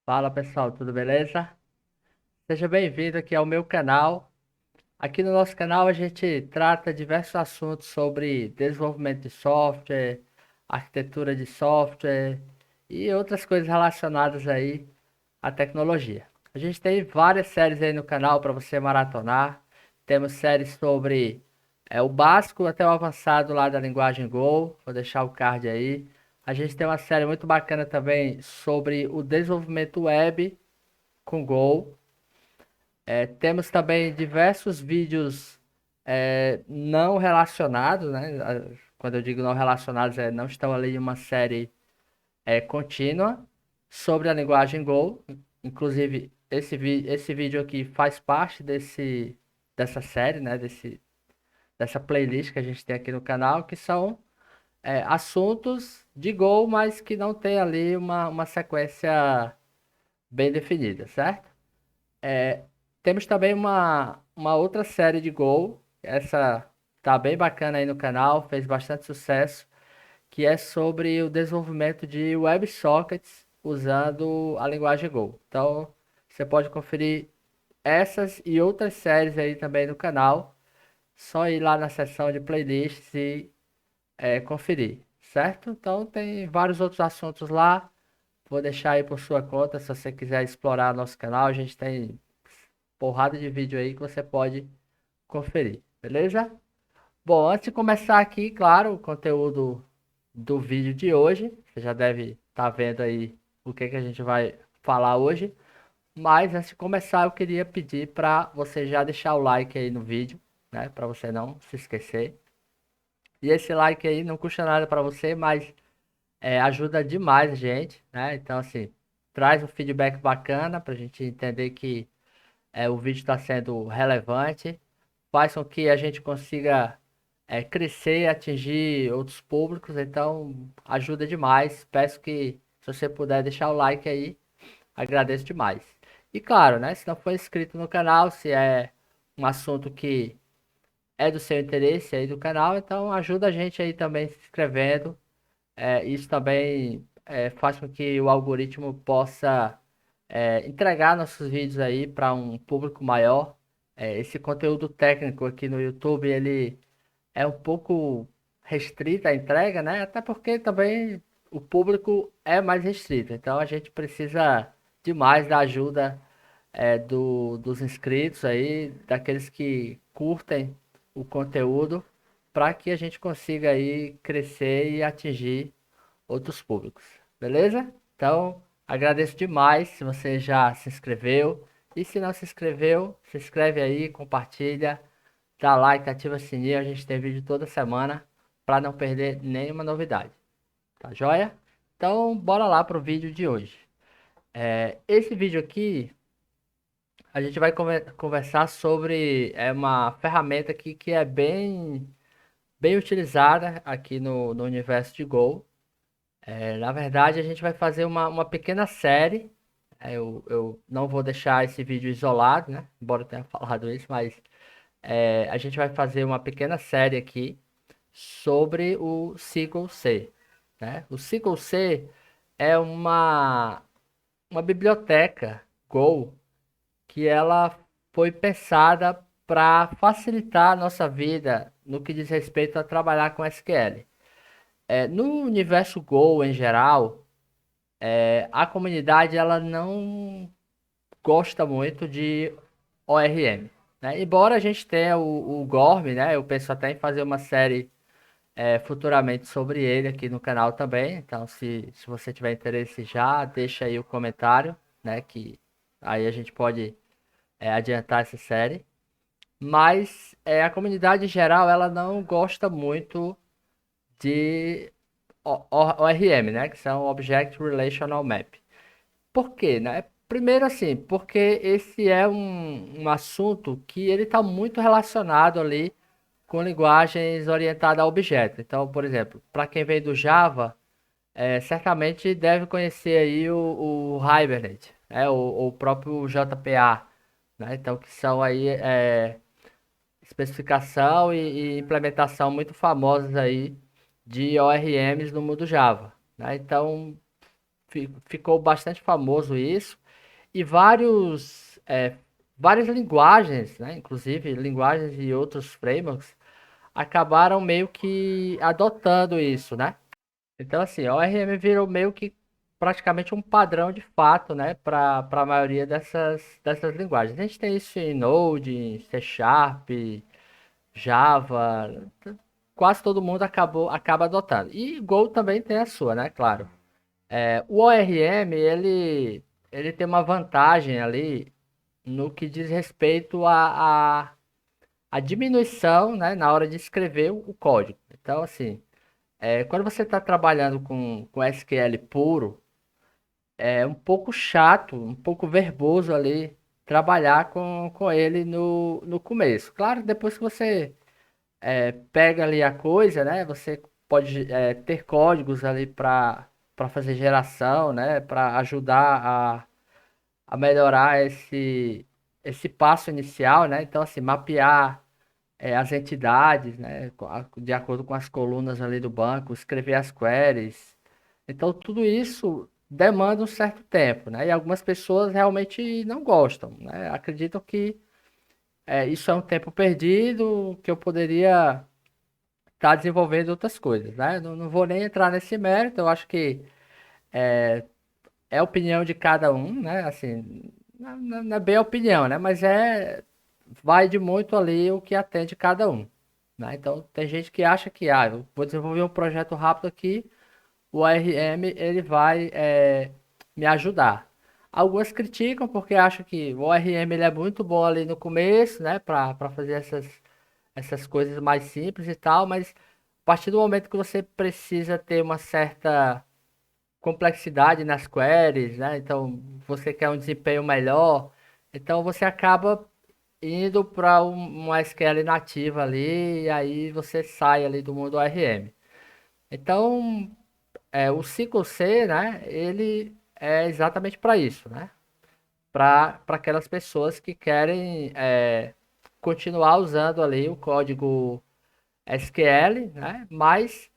Fala pessoal, tudo beleza? Seja bem-vindo aqui ao meu canal. Aqui no nosso canal a gente trata diversos assuntos sobre desenvolvimento de software, arquitetura de software e outras coisas relacionadas aí à tecnologia. A gente tem várias séries aí no canal para você maratonar. Temos séries sobre o básico até o avançado lá da linguagem Go. Vou deixar o card aí. A gente tem uma série muito bacana também sobre o desenvolvimento web com Go. Temos também diversos vídeos não relacionados, né? Quando eu digo não relacionados, não estão ali em uma série contínua sobre a linguagem Go. Inclusive, esse vídeo aqui faz parte dessa série, né? Dessa playlist que a gente tem aqui no canal, que são assuntos de Go, mas que não tem ali uma sequência bem definida, certo? Temos também uma outra série de Go, essa tá bem bacana aí no canal, fez bastante sucesso, que é sobre o desenvolvimento de WebSockets usando a linguagem Go. Então, você pode conferir essas e outras séries aí também no canal, só ir lá na seção de playlists e conferir, certo? Então, tem vários outros assuntos lá. Vou deixar aí por sua conta, se você quiser explorar nosso canal, a gente tem porrada de vídeo aí que você pode conferir, beleza? Bom, antes de começar aqui, claro, o conteúdo do vídeo de hoje, você já deve estar vendo aí o que a gente vai falar hoje, mas antes de começar eu queria pedir para você já deixar o like aí no vídeo, né, para você não se esquecer. E esse like aí não custa nada para você, mas ajuda demais a gente, né? Então assim, traz um feedback bacana para a gente entender que o vídeo está sendo relevante, faz com que a gente consiga crescer e atingir outros públicos, então ajuda demais. Peço que, se você puder deixar o like aí, agradeço demais. E claro, né, se não for inscrito no canal, se é um assunto que é do seu interesse aí do canal, então ajuda a gente aí também se inscrevendo. Isso também faz com que o algoritmo possa entregar nossos vídeos aí para um público maior. Esse conteúdo técnico aqui no YouTube, ele é um pouco restrito a entrega, né? Até porque também o público é mais restrito. Então a gente precisa demais da ajuda dos inscritos aí, daqueles que curtem o conteúdo, para que a gente consiga aí crescer e atingir outros públicos. Beleza? Então, agradeço demais se você já se inscreveu. E se não se inscreveu, se inscreve aí, compartilha, dá like, ativa o sininho. A gente tem vídeo toda semana para não perder nenhuma novidade. Tá joia? Então, bora lá pro vídeo de hoje. Esse vídeo aqui, a gente vai conversar sobre uma ferramenta aqui que é bem utilizada aqui no universo de Go. Na verdade, a gente vai fazer uma pequena série. Eu não vou deixar esse vídeo isolado, né? Embora eu tenha falado isso, mas a gente vai fazer uma pequena série aqui sobre o Sequel C, né? O Sequel C é uma biblioteca Go que ela foi pensada para facilitar a nossa vida no que diz respeito a trabalhar com SQL. No universo Go em geral, a comunidade ela não gosta muito de ORM, né? Embora a gente tenha o Gorm, né? Eu penso até em fazer uma série futuramente sobre ele aqui no canal também. Então, se você tiver interesse, já deixa aí o comentário, né? Que aí a gente pode adiantar essa série. Mas a comunidade em geral ela não gosta muito de ORM, né? Que são Object Relational Map. Por quê, né? Primeiro assim, porque esse é um assunto que ele está muito relacionado ali com linguagens orientadas a objeto. Então, por exemplo, para quem vem do Java, certamente deve conhecer aí o Hibernate, né? O próprio JPA, né? Então, que são aí especificação e implementação muito famosas aí de ORMs no mundo Java, né? Então, ficou bastante famoso isso, e várias linguagens, né, inclusive linguagens e outros frameworks, acabaram meio que adotando isso, né? Então, assim, a ORM virou meio que praticamente um padrão de fato, né, para a maioria dessas linguagens. A gente tem isso em Node, em C Sharp, Java, quase todo mundo acaba adotando. E Go também tem a sua, né, claro. O ORM, ele tem uma vantagem ali no que diz respeito à diminuição, né, na hora de escrever o código. Então, assim, quando você está trabalhando com SQL puro, é um pouco chato, um pouco verboso ali trabalhar com ele no começo. Claro, depois que você pega ali a coisa, né? Você pode ter códigos ali para fazer geração, né? Para ajudar a melhorar esse passo inicial, né? Então, assim, mapear as entidades, né? De acordo com as colunas ali do banco, escrever as queries. Então, tudo isso demanda um certo tempo, né? E algumas pessoas realmente não gostam, né? Acreditam que isso é um tempo perdido, que eu poderia estar desenvolvendo outras coisas, né? Não vou nem entrar nesse mérito, eu acho que é a opinião de cada um, né? Assim, não é bem a opinião, né? Mas vai de muito ali o que atende cada um, né? Então, tem gente que acha que, eu vou desenvolver um projeto rápido aqui, o ORM ele vai me ajudar. Algumas criticam porque acham que o ORM ele é muito bom ali no começo, né, para fazer essas coisas mais simples e tal, mas a partir do momento que você precisa ter uma certa complexidade nas queries, né, então você quer um desempenho melhor, então você acaba indo para uma SQL nativa ali e aí você sai ali do mundo ORM. Então, o 5C, né, ele é exatamente para isso, né? Para aquelas pessoas que querem continuar usando ali o código SQL, né? Mas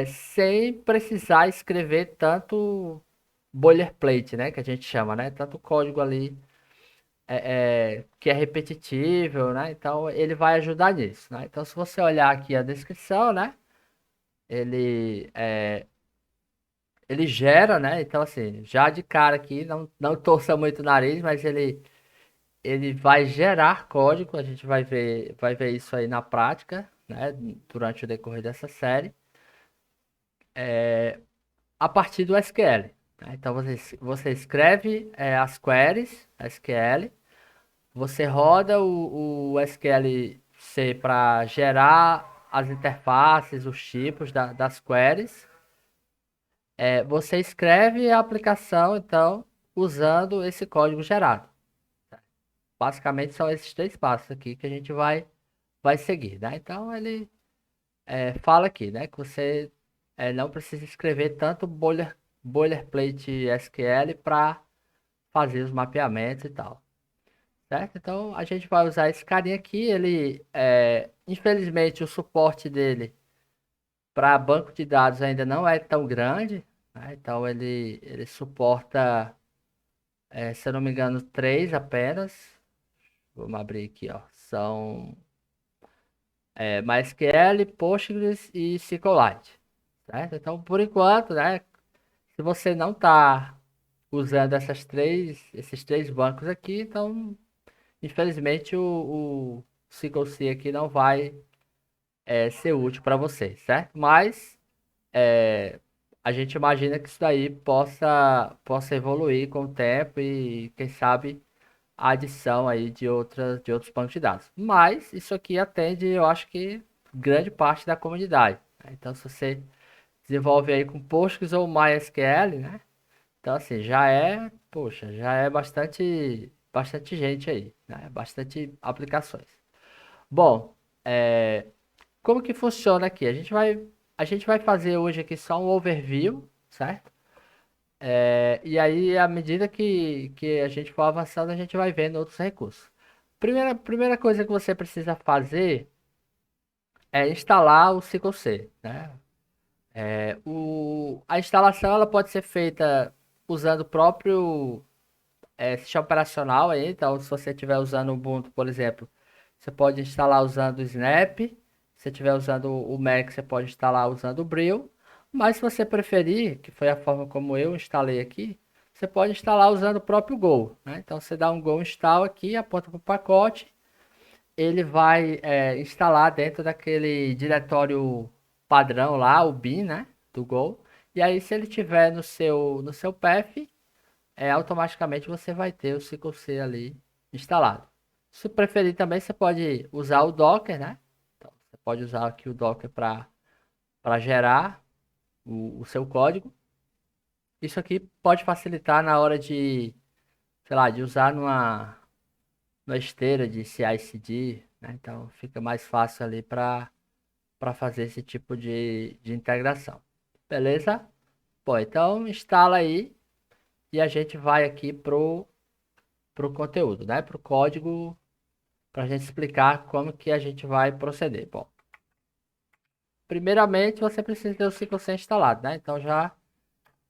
sem precisar escrever tanto boilerplate, né? Que a gente chama, né? Tanto código ali que é repetitivo, né? Então ele vai ajudar nisso, né? Então se você olhar aqui a descrição, né? Ele ele gera, né? Então, assim, já de cara aqui, não torça muito o nariz, mas ele vai gerar código, a gente vai ver isso aí na prática, né? Durante o decorrer dessa série, a partir do SQL, né? Então, você escreve as queries SQL, você roda o SQL C para gerar as interfaces, os tipos das queries. Você escreve a aplicação, então, usando esse código gerado. Basicamente são esses três passos aqui que a gente vai seguir, né? Então ele fala aqui, né, que você não precisa escrever tanto boilerplate SQL para fazer os mapeamentos e tal, certo? Então a gente vai usar esse carinha aqui. Ele, infelizmente, o suporte dele para banco de dados ainda não é tão grande, né? Então ele suporta, se eu não me engano, três apenas. Vamos abrir aqui, ó. São MySQL, Postgres e SQLite, certo? Então, por enquanto, né? Se você não está usando esses três bancos aqui, então, infelizmente, o SQL C aqui não vai ser útil para você, certo? Mas a gente imagina que isso daí possa evoluir com o tempo e, quem sabe, a adição aí de outros bancos de dados. Mas isso aqui atende, eu acho que grande parte da comunidade, né? Então, se você desenvolve aí com Postgres ou MySQL, né? Então, assim, poxa, já é bastante gente aí, né? Bastante aplicações. Bom, como que funciona aqui? A gente vai fazer hoje aqui só um overview, certo? E aí, à medida que a gente for avançando, a gente vai vendo outros recursos. Primeira coisa que você precisa fazer é instalar o SQL C, né? A instalação ela pode ser feita usando o próprio sistema operacional aí. Então, se você estiver usando o Ubuntu, por exemplo, você pode instalar usando o Snap. Se você estiver usando o Mac, você pode instalar usando o Brill. Mas se você preferir, que foi a forma como eu instalei aqui, você pode instalar usando o próprio Go, né? Então, você dá um Go install aqui, aponta para o pacote, ele vai instalar dentro daquele diretório padrão lá, o bin, né, do Go. E aí, se ele tiver no seu path, automaticamente você vai ter o CircleC ali instalado. Se preferir também, você pode usar o Docker, né? Então, você pode usar aqui o Docker para gerar o seu código. Isso aqui pode facilitar na hora de, sei lá, de usar numa esteira de CI/CD, né? Então fica mais fácil ali para fazer esse tipo de integração. Beleza? Bom, então instala aí e a gente vai aqui pro conteúdo, né? Pro código, para a gente explicar como que a gente vai proceder. Bom, primeiramente você precisa ter o CircleC instalado, né? Então já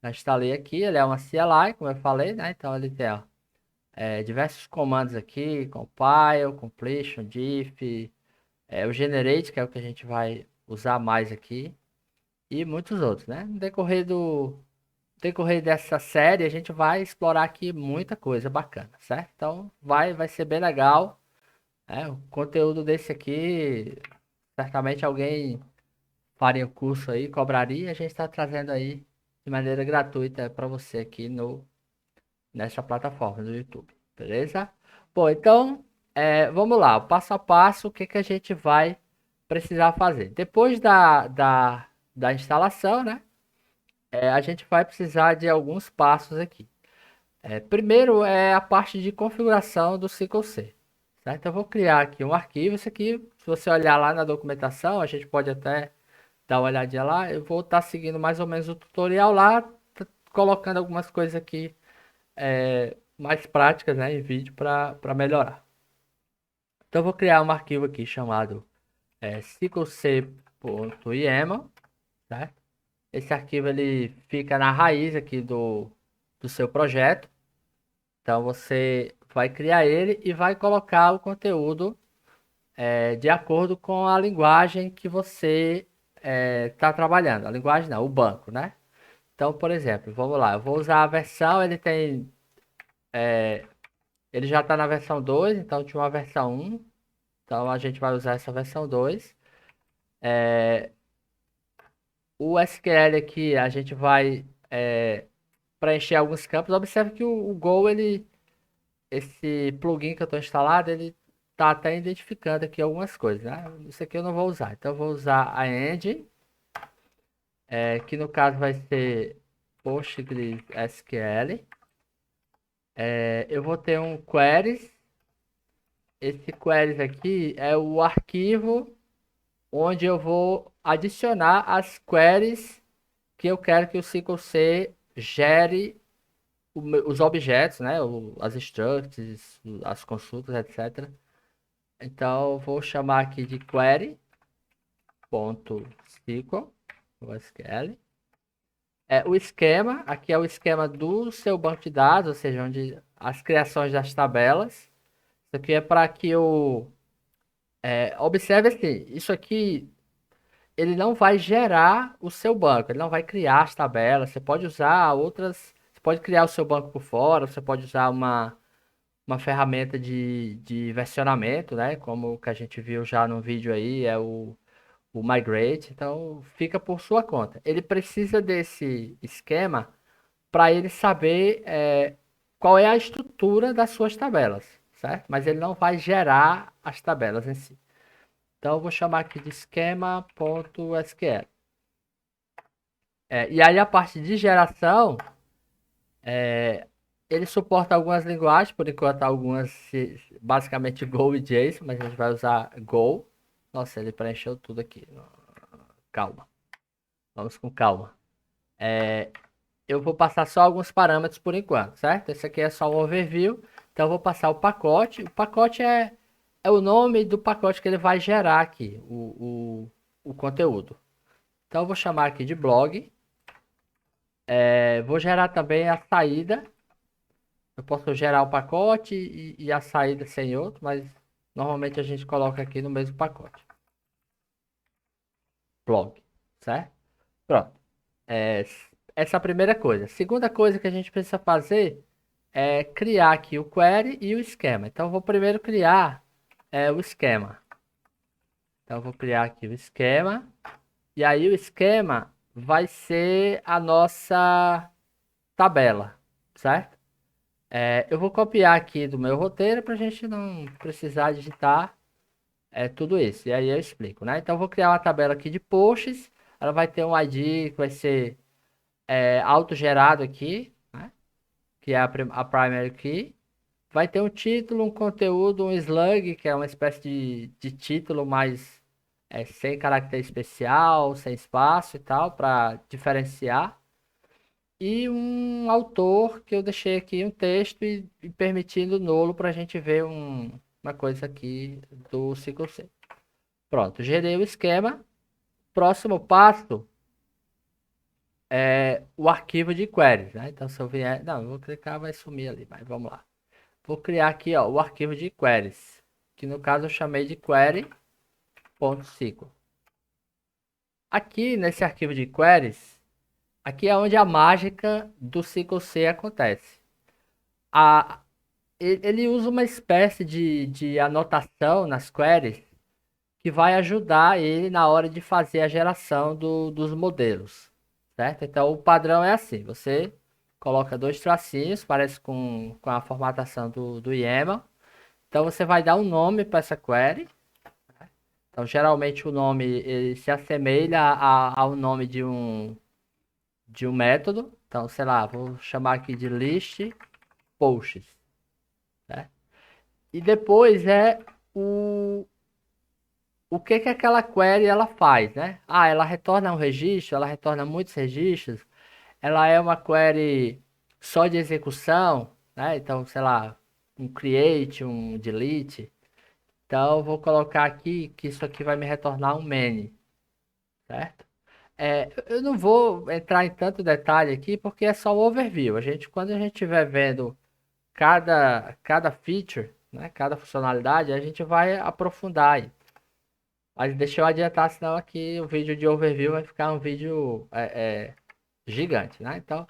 instalei aqui, ele é uma CLI, como eu falei, né? Então ele tem ó, diversos comandos aqui, compile, completion, diff, o generate, que é o que a gente vai usar mais aqui, e muitos outros, né? No decorrer dessa série, a gente vai explorar aqui muita coisa bacana, certo? Então, vai ser bem legal, né? O conteúdo desse aqui, certamente alguém faria o curso aí, cobraria, a gente está trazendo aí de maneira gratuita para você aqui nessa plataforma do YouTube, beleza? Bom, então, vamos lá, passo a passo, o que que a gente vai precisar fazer? Depois da instalação, né? A gente vai precisar de alguns passos aqui. Primeiro é a parte de configuração do CircleC, certo? Eu vou criar aqui um arquivo. Isso aqui, se você olhar lá na documentação, a gente pode até dar uma olhadinha lá. Eu vou estar seguindo mais ou menos o tutorial lá, colocando algumas coisas aqui mais práticas, né, em vídeo para melhorar. Então eu vou criar um arquivo aqui chamado cyclec.yaml, certo? Esse arquivo ele fica na raiz aqui do seu projeto. Então você vai criar ele e vai colocar o conteúdo de acordo com a linguagem que você está trabalhando. A linguagem não, o banco, né? Então, por exemplo, vamos lá, eu vou usar a versão, ele já está na versão 2, então tinha uma versão 1, então a gente vai usar essa versão 2. O SQL aqui a gente vai preencher alguns campos. Observe que o Go, esse plugin que eu estou instalado, ele está até identificando aqui algumas coisas, né? Isso aqui eu não vou usar, então eu vou usar a engine, que no caso vai ser PostgreSQL. Eu vou ter um queries. Esse queries aqui é o arquivo onde eu vou adicionar as queries que eu quero que o CircleC gere os objetos, né? As structs, as consultas, etc. Então, eu vou chamar aqui de query.sql. O esquema, aqui é o esquema do seu banco de dados, ou seja, onde as criações das tabelas. Isso aqui é para que o... observe assim, isso aqui ele não vai gerar o seu banco, ele não vai criar as tabelas. Você pode usar outras, você pode criar o seu banco por fora, você pode usar uma ferramenta de versionamento, né? Como o que a gente viu já no vídeo aí, é o Migrate. Então, fica por sua conta. Ele precisa desse esquema para ele saber qual é a estrutura das suas tabelas, certo? Mas ele não vai gerar as tabelas em si. Então, eu vou chamar aqui de esquema.sql. E aí, a parte de geração, ele suporta algumas linguagens, por enquanto algumas, basicamente Go e JSON, mas a gente vai usar Go. Nossa, ele preencheu tudo aqui. Calma, vamos com calma. Eu vou passar só alguns parâmetros por enquanto, certo? Esse aqui é só um overview, então eu vou passar o pacote. O pacote é o nome do pacote que ele vai gerar aqui, o conteúdo. Então eu vou chamar aqui de blog. Vou gerar também a saída. Eu posso gerar o pacote e a saída sem outro, mas normalmente a gente coloca aqui no mesmo pacote. Blog, certo? Pronto. É, essa é a primeira coisa. Segunda coisa que a gente precisa fazer é criar aqui o query e o esquema. Então eu vou primeiro criar o esquema. Então eu vou criar aqui o esquema. E aí o esquema vai ser a nossa tabela, certo? Eu vou copiar aqui do meu roteiro para a gente não precisar digitar tudo isso. E aí eu explico, né? Então eu vou criar uma tabela aqui de posts. Ela vai ter um ID que vai ser autogerado aqui, né? Que é a primary key. Vai ter um título, um conteúdo, um slug, que é uma espécie de título, mas sem caractere especial, sem espaço e tal, para diferenciar. E um autor que eu deixei aqui um texto e permitindo nulo para a gente ver uma coisa aqui do Ciclo C. Pronto, gerei o esquema. Próximo passo é o arquivo de queries, né? Então se eu vier, não, eu vou clicar, vai sumir ali, mas vamos lá. Vou criar aqui, ó, o arquivo de queries, que no caso eu chamei de query.sql. Aqui nesse arquivo de queries, aqui é onde a mágica do Ciclo C acontece. A, ele usa uma espécie de anotação nas queries que vai ajudar ele na hora de fazer a geração dos modelos, certo? Então o padrão é assim, você coloca dois tracinhos, parece com a formatação do YAML. Então você vai dar um nome para essa query. Então geralmente o nome ele se assemelha ao nome de um método. Então, sei lá, vou chamar aqui de list posts, né? E depois o que aquela query ela faz, né? Ah, ela retorna um registro, ela retorna muitos registros, ela é uma query só de execução, né? Então, sei lá, um create, um delete. Então, eu vou colocar aqui que isso aqui vai me retornar um many, certo? Eu não vou entrar em tanto detalhe aqui porque é só o overview. Quando a gente estiver vendo cada feature, né, cada funcionalidade, a gente vai aprofundar aí. Mas deixa eu adiantar, senão aqui o vídeo de overview vai ficar um vídeo gigante, né? Então,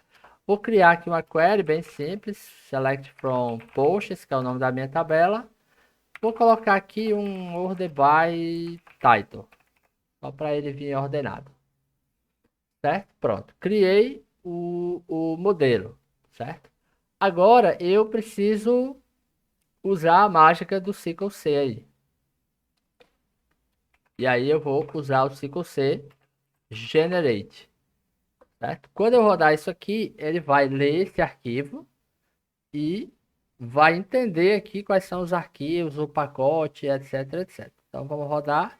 vou criar aqui uma query bem simples, select from posts, que é o nome da minha tabela. Vou colocar aqui um order by title, só para ele vir ordenado, certo? Pronto, criei o modelo, certo? Agora eu preciso usar a mágica do Ctrl C aí. E aí eu vou usar o Ctrl C Generate. Certo? Quando eu rodar isso aqui, ele vai ler esse arquivo e vai entender aqui quais são os arquivos, o pacote, etc, etc. Então vamos rodar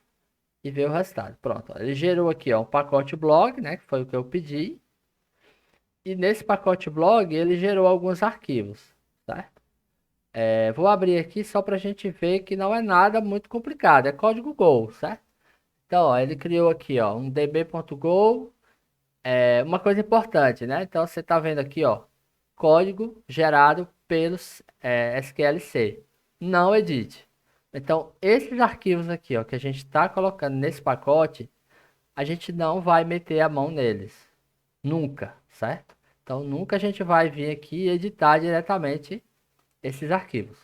e ver o resultado. Pronto, ó, ele gerou aqui ó, um pacote blog, né, que foi o que eu pedi. E nesse pacote blog ele gerou alguns arquivos, certo? Vou abrir aqui só para a gente ver que não é nada muito complicado, é código Go, certo? Então, ó, ele criou aqui ó, um db.go. Uma coisa importante, né? Então você está vendo aqui, ó, código gerado pelos SQLC, não edit. Então esses arquivos aqui, ó, que a gente está colocando nesse pacote, a gente não vai meter a mão neles, nunca, certo? Então nunca a gente vai vir aqui e editar diretamente esses arquivos.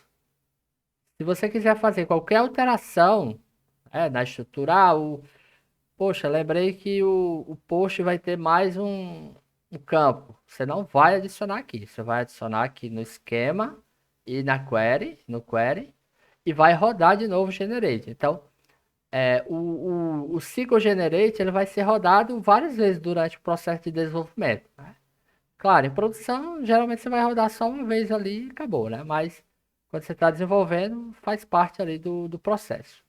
Se você quiser fazer qualquer alteração na estrutura, poxa, lembrei que o post vai ter mais um campo. Você não vai adicionar aqui. Você vai adicionar aqui no esquema e na query, no query, e vai rodar de novo o generate. Então, o Cycle Generate ele vai ser rodado várias vezes durante o processo de desenvolvimento, né? Claro, em produção, geralmente você vai rodar só uma vez ali e acabou, né? Mas quando você está desenvolvendo, faz parte ali do processo.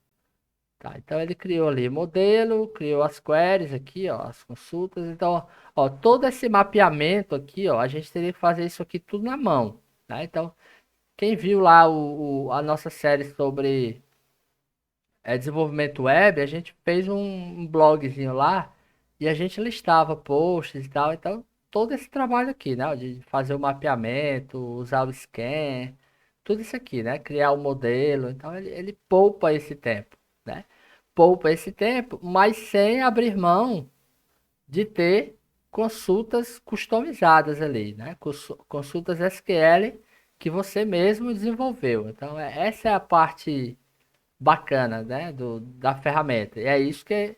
Tá, então ele criou ali modelo, criou as queries aqui, ó, as consultas. Então, ó, todo esse mapeamento aqui, ó, a gente teria que fazer isso aqui tudo na mão, tá? Então, quem viu lá a nossa série sobre desenvolvimento web, a gente fez um blogzinho lá e a gente listava posts e tal. Então, todo esse trabalho aqui, né? De fazer o mapeamento, usar o scan, tudo isso aqui, né? Criar o modelo. Então, ele poupa esse tempo, né? Poupa esse tempo, mas sem abrir mão de ter consultas customizadas ali, né? Consultas SQL que você mesmo desenvolveu. Então, essa é a parte bacana, né, da ferramenta. E é isso que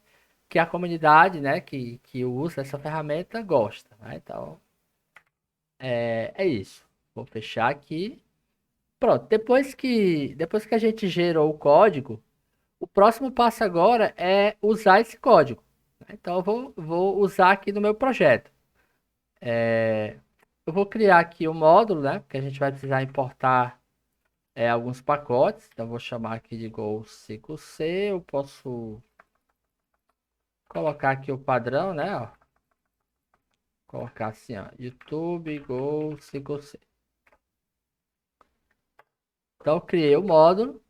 a comunidade, né, que usa essa ferramenta gosta, né? Então, é isso. Vou fechar aqui. Pronto, depois que a gente gerou o código, o próximo passo agora é usar esse código, né? Então, eu vou usar aqui no meu projeto. Eu vou criar aqui o módulo, né, porque a gente vai precisar importar alguns pacotes. Então, eu vou chamar aqui de Go5C. Eu posso colocar aqui o padrão, né? Ó. Colocar assim, ó. YouTube Go 5C. Então, eu criei o módulo.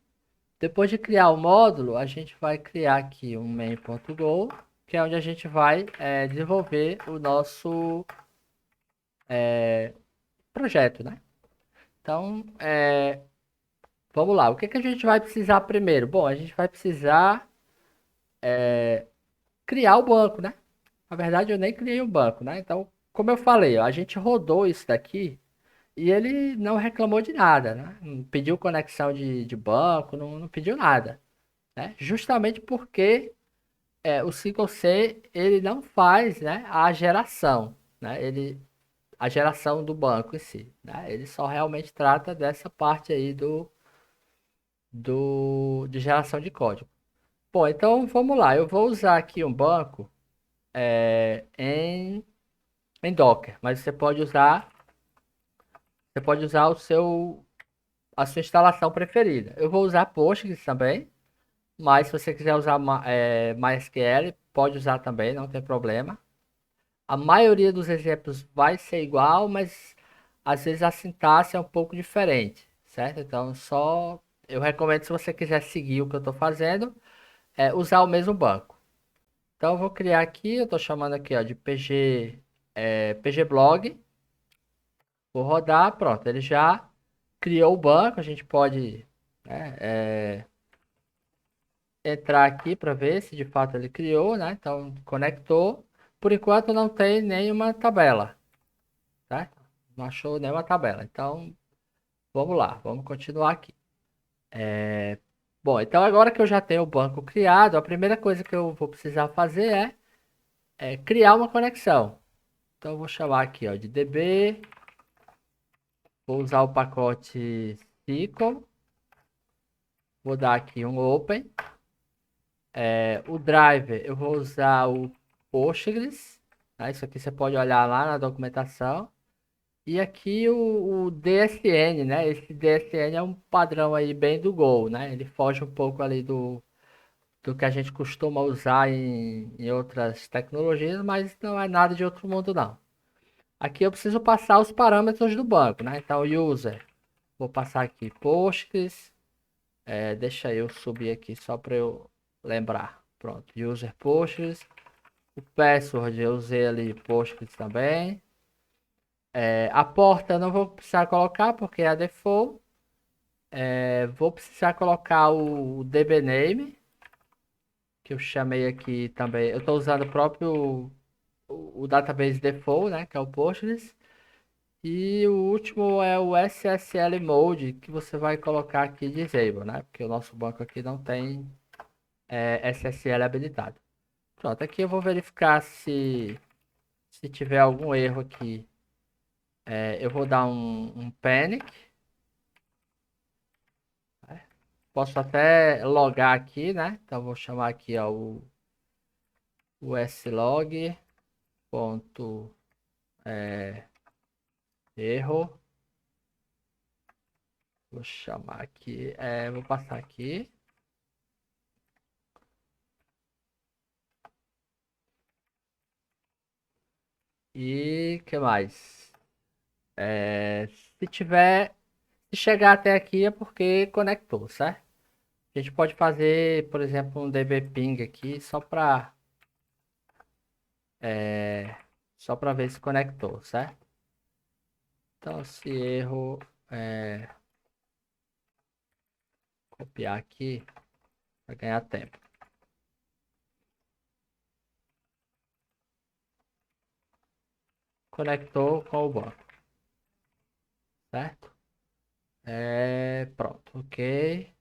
Depois de criar o módulo, a gente vai criar aqui um main.go, que é onde a gente vai desenvolver o nosso projeto, né? Então, vamos lá. O que que a gente vai precisar primeiro? Bom, a gente vai precisar criar o banco, né? Na verdade, eu nem criei o banco, né? Então, como eu falei, ó, a gente rodou isso daqui. E ele não reclamou de nada, né? Não pediu conexão de banco, não pediu nada, né? Justamente porque o SQL ele não faz, né, a geração, né? A geração do banco em si, né? Ele só realmente trata dessa parte aí de geração de código. Bom, então vamos lá. Eu vou usar aqui um banco em Docker, mas você pode usar a sua instalação preferida. Eu vou usar Postgres também, mas se você quiser usar MySQL, pode usar também, não tem problema. A maioria dos exemplos vai ser igual, mas às vezes a sintaxe é um pouco diferente, certo? Então, só eu recomendo, se você quiser seguir o que eu estou fazendo, usar o mesmo banco. Então, eu vou criar aqui, eu estou chamando aqui ó, de PG Blog, vou rodar, pronto, ele já criou o banco, a gente pode, né, entrar aqui para ver se de fato ele criou, né? Então, conectou. Por enquanto não tem nenhuma tabela, tá? Não achou nenhuma tabela. Então, vamos lá, vamos continuar aqui. Bom, então agora que eu já tenho o banco criado, a primeira coisa que eu vou precisar fazer é criar uma conexão. Então, eu vou chamar aqui, ó, de DB, vou usar o pacote SQL, vou dar aqui um open. O driver, eu vou usar o Postgres, tá? Isso aqui você pode olhar lá na documentação. E aqui o DSN, né? Esse DSN é um padrão aí bem do Go, né? Ele foge um pouco ali do que a gente costuma usar em outras tecnologias, mas não é nada de outro mundo, não. Aqui eu preciso passar os parâmetros do banco, né? Então, user, vou passar aqui Postgres, deixa eu subir aqui só para eu lembrar. Pronto, user Postgres. O password eu usei ali Postgres também. A porta eu não vou precisar colocar porque é a default. Vou precisar colocar o DBName, que eu chamei aqui também. Eu estou usando o próprio o database default, né, que é o Postgres. E o último é o SSL Mode, que você vai colocar aqui disable, né? Porque o nosso banco aqui não tem SSL habilitado. Pronto, aqui eu vou verificar se tiver algum erro aqui. Eu vou dar um panic. Posso até logar aqui, né? Então vou chamar aqui ó, o slog ponto erro. Vou chamar aqui, vou passar aqui. E que mais? Se tiver, se chegar até aqui é porque conectou, certo? A gente pode fazer, por exemplo, um dbping aqui só para Só para ver se conectou, certo? Então, se erro, é, copiar aqui para ganhar tempo. Conectou com o banco, certo? Pronto, ok.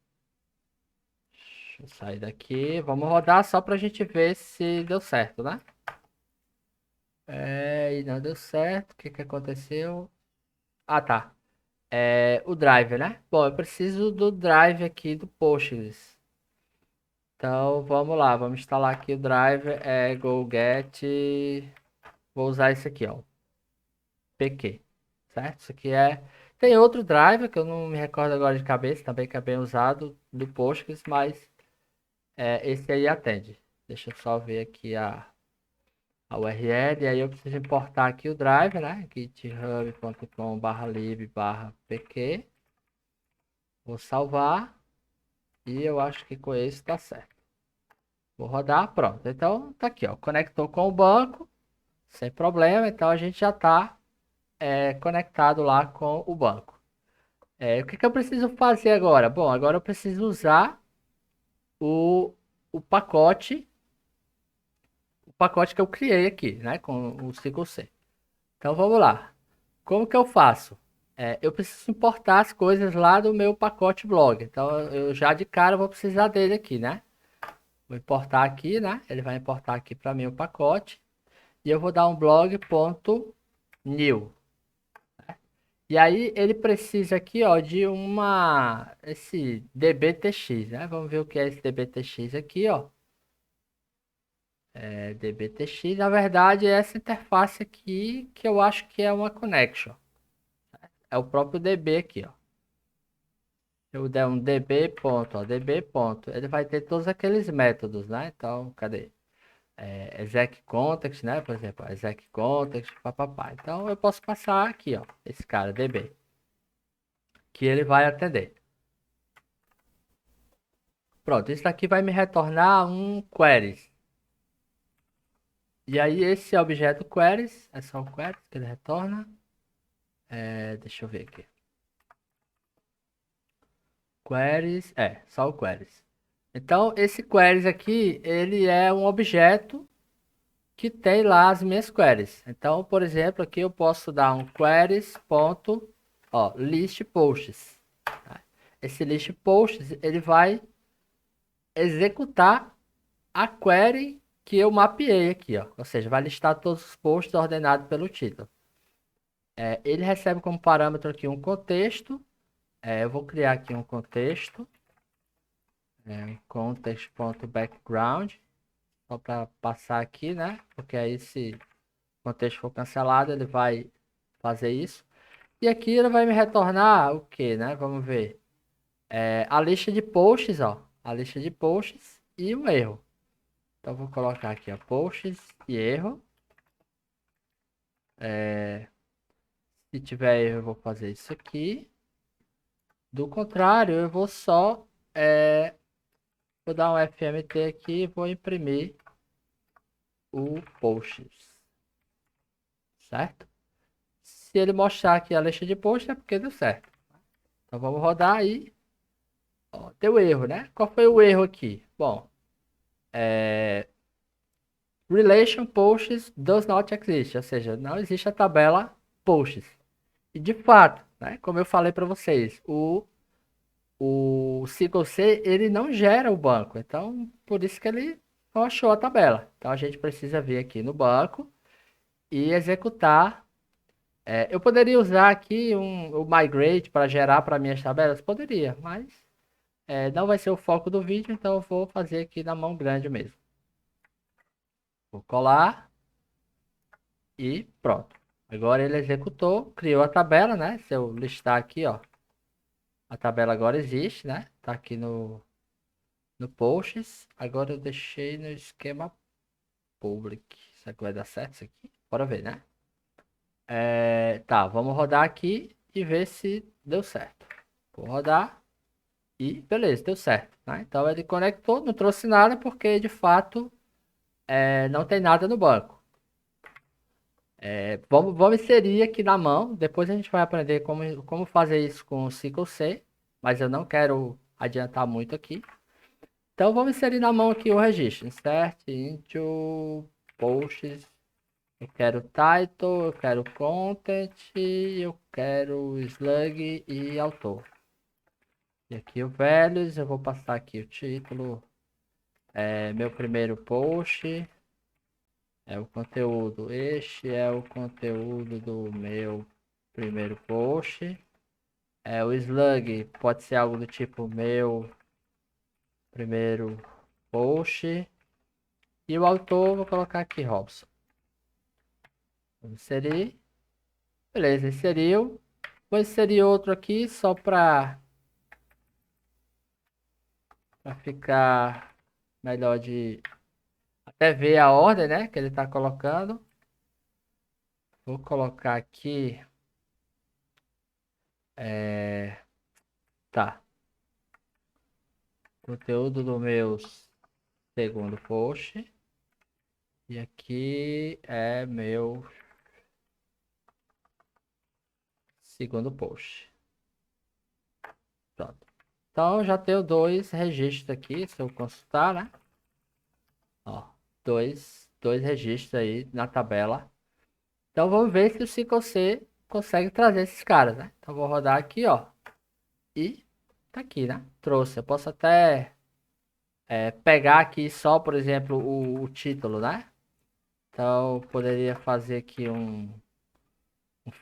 Deixa eu sair daqui. Vamos rodar só para a gente ver se deu certo, né? E não deu certo. O que que aconteceu? Ah, tá. O drive, né? Bom, eu preciso do drive aqui do Postgres. Então, vamos lá. Vamos instalar aqui o drive. Go get. Vou usar esse aqui, ó. PQ. Certo? Isso aqui é. Tem outro drive que eu não me recordo agora de cabeça, também que é bem usado do Postgres, mas esse aí atende. Deixa eu só ver aqui a URL, e aí eu preciso importar aqui o drive, né? github.com/lib/pq. Vou salvar e eu acho que com esse tá certo. Vou rodar, pronto. Então tá aqui, ó. Conectou com o banco, sem problema. Então a gente já tá conectado lá com o banco. O que que eu preciso fazer agora? Bom, agora eu preciso usar o, o pacote que eu criei aqui, né? Com o CircleC. Então vamos lá. Como que eu faço? Eu preciso importar as coisas lá do meu pacote blog. Então eu já de cara vou precisar dele aqui, né? Vou importar aqui, né? Ele vai importar aqui para mim o pacote. E eu vou dar um blog.new. E aí ele precisa aqui, ó, de esse dbtx, né? Vamos ver o que é esse dbtx aqui, ó. Dbtx, na verdade, é essa interface aqui que eu acho que é uma connection. É o próprio db aqui, ó. Se eu der um db ponto, ó, db ponto, ele vai ter todos aqueles métodos, né? Então, cadê? Exec context, né? Por exemplo, exec context, papapá. Então, eu posso passar aqui, ó, esse cara, db, que ele vai atender. Pronto, isso daqui vai me retornar um queries. E aí, esse objeto queries, é só o queries que ele retorna. Deixa eu ver aqui. Queries, só o queries. Então, esse queries aqui, ele é um objeto que tem lá as minhas queries. Então, por exemplo, aqui eu posso dar um queries ponto, ó, list posts. Tá? Esse list posts, ele vai executar a query que eu mapeei aqui, ó. Ou seja, vai listar todos os posts ordenados pelo título. Ele recebe como parâmetro aqui um contexto. Eu vou criar aqui um contexto. Context.background. Só para passar aqui, né? Porque aí se o contexto for cancelado, ele vai fazer isso. E aqui ele vai me retornar o que, né? Vamos ver. A lista de posts, ó. A lista de posts e o erro. Então vou colocar aqui, ó, posts e erro. Se tiver erro, eu vou fazer isso aqui. Do contrário, eu vou só vou dar um FMT aqui e vou imprimir o posts, certo? Se ele mostrar aqui a lista de posts, é porque deu certo. Então vamos rodar aí. Ó, deu erro, né? Qual foi o erro aqui? Bom, relation posts does not exist, ou seja, não existe a tabela posts. E de fato, né, como eu falei para vocês, o CircleC ele não gera o banco, então por isso que ele não achou a tabela. Então a gente precisa vir aqui no banco e executar. Eu poderia usar aqui o migrate para gerar para minhas tabelas? Poderia, mas não vai ser o foco do vídeo, então eu vou fazer aqui na mão grande mesmo. Vou colar e pronto. Agora ele executou, criou a tabela, né? Se eu listar aqui, ó, a tabela agora existe, né? Tá aqui no posts. Agora eu deixei no esquema public. Será que vai dar certo isso aqui? Bora ver, né? Tá, vamos rodar aqui e ver se deu certo. Vou rodar e beleza, deu certo, né? Então ele conectou, não trouxe nada porque de fato não tem nada no banco. Vamos inserir aqui na mão. Depois a gente vai aprender como fazer isso com o Ctrl C. Mas eu não quero adiantar muito aqui. Então vamos inserir na mão aqui o registro. Insert into posts. Eu quero title, eu quero content, eu quero slug e autor. E aqui o values, eu vou passar aqui o título. Meu primeiro post. É o conteúdo. Este é o conteúdo do meu primeiro post. O slug pode ser algo do tipo meu primeiro post. E o autor, vou colocar aqui Robson. Vou inserir. Beleza, inseriu. Vou inserir outro aqui só para ficar melhor de até ver a ordem, né, que ele está colocando. Vou colocar aqui. Tá. Conteúdo do meu segundo post. E aqui é meu segundo post. Pronto. Então já tenho dois registros aqui, se eu consultar, né? Ó, dois registros aí na tabela. Então vamos ver se o CtrlC consegue trazer esses caras, né? Então vou rodar aqui, ó. E tá aqui, né? Trouxe. Eu posso até pegar aqui só, por exemplo, o título, né? Então eu poderia fazer aqui um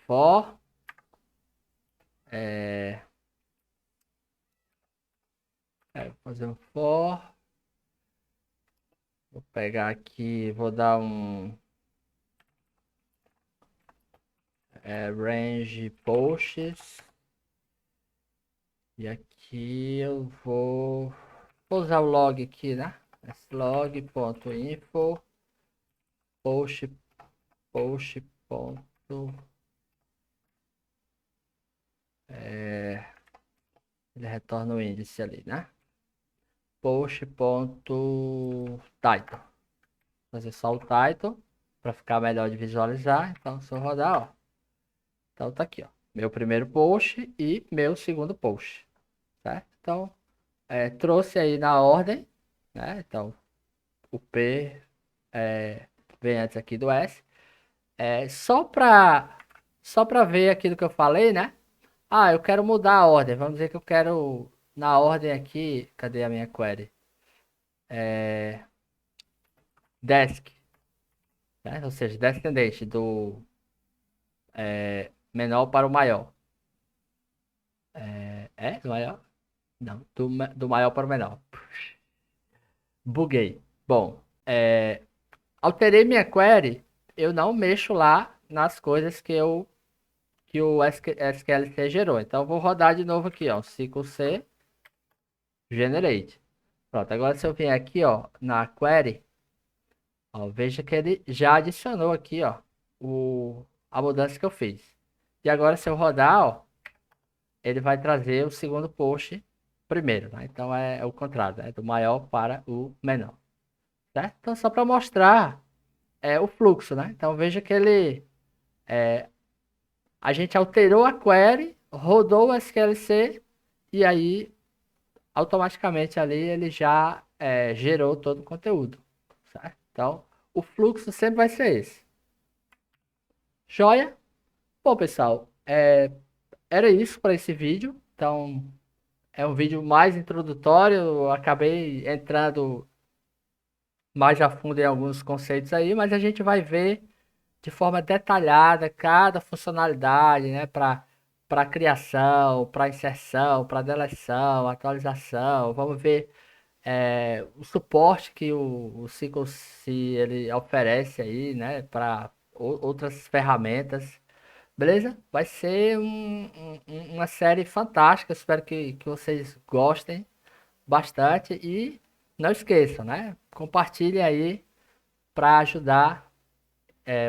for. Vou fazer um for. Vou pegar aqui, vou dar um range posts. E aqui eu vou usar o log aqui, né? Log.info post ponto ele retorna o índice ali, né? Post ponto title. Fazer só o title para ficar melhor de visualizar. Então, se eu rodar, ó. Então tá aqui, ó. Meu primeiro post e meu segundo post, certo? Então, trouxe aí na ordem, né? Então, o P vem antes aqui do S. Só para ver aquilo que eu falei, né? Ah, eu quero mudar a ordem. Vamos dizer que eu quero na ordem aqui. Cadê a minha query? Desk, né? Ou seja, descendente do menor para o maior. Do maior? Não, do maior para o menor. Buguei. Bom, alterei minha query. Eu não mexo lá nas coisas que o SQLC gerou. Então, eu vou rodar de novo aqui, ó. Ctrl C, generate. Pronto, agora se eu vier aqui, ó, na query, ó, veja que ele já adicionou aqui, ó, a mudança que eu fiz. E agora se eu rodar, ó, ele vai trazer o segundo post primeiro, né? Então é o contrário, né? Do maior para o menor, certo? Então só para mostrar o fluxo, né? Então veja que a gente alterou a query, rodou o SQLC e aí automaticamente ali ele já gerou todo o conteúdo, certo? Então o fluxo sempre vai ser esse. Joia? Bom, pessoal, era isso para esse vídeo. Então, é um vídeo mais introdutório. Eu acabei entrando mais a fundo em alguns conceitos aí, mas a gente vai ver de forma detalhada cada funcionalidade, né? Para criação, para inserção, para deleção, atualização. Vamos ver o suporte que o CircleC ele oferece aí, né? Para outras ferramentas. Beleza? Vai ser uma série fantástica. Espero que vocês gostem bastante. E não esqueçam, né? Compartilhe aí para ajudar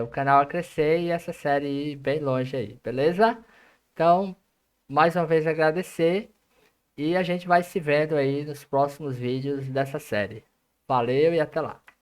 o canal a crescer e essa série ir bem longe aí. Beleza? Então, mais uma vez agradecer. E a gente vai se vendo aí nos próximos vídeos dessa série. Valeu e até lá.